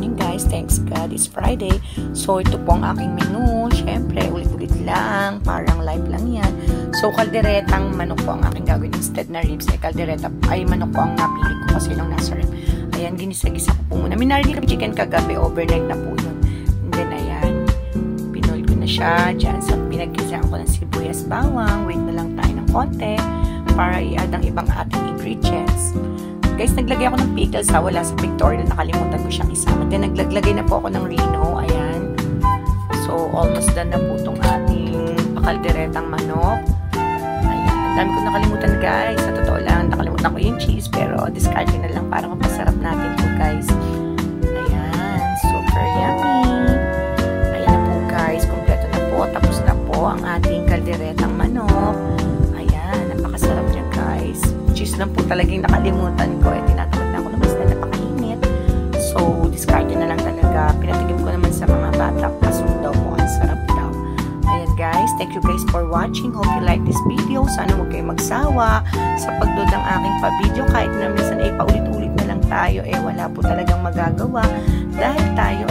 morning guys, thanks God, it's Friday. So ito po ang aking menu. Syempre, ulit-ulit lang, parang live lang yan. So kalderetang manok po ang aking gagawin instead na ribs. Kaldereta ay manok po ang napili ko kasi nung nasa rib. Ayan, ginisa-gisa ko po muna. Minarinate ko chicken kagabi, overnight na po yun. And then ayan, pinoil ko na siya dyan. So pinagkisaan ko ng sibuyas, bawang. Wait na lang tayo ng konti para i-add ang ibang ating ingredients. Guys, naglagay ako ng pickles ha. Wala sa pictorial. Nakalimutan ko siyang isama. Then, naglagay na po ako ng Reno. Ayan. So, almost done na po itong ating pakalderetang manok. Ayan. Ang dami ko nakalimutan, guys. Sa totoo lang, nakalimutan ko yung cheese. Pero, discard na lang para mapasarap natin po, guys. Ayan. Super yummy. Ayan na po, guys. Kompleto na po. Tapos na po ang ating kalderetang manok. Ayan. Napakasarap niya, guys. Cheese lang po talagang nakalimutan ko. Tinatamad na ako naman sila napakainit. So, discard na lang talaga. Pinatigim ko naman sa mga bata. Pasok daw mo. Ang sarap daw. Ayan guys. Thank you guys for watching. Hope you like this video. Sana huwag kayo magsawa sa pagdood ng aking pa-video. Kahit na minsan ay paulit-ulit na lang tayo. Wala po talagang magagawa. Dahil tayo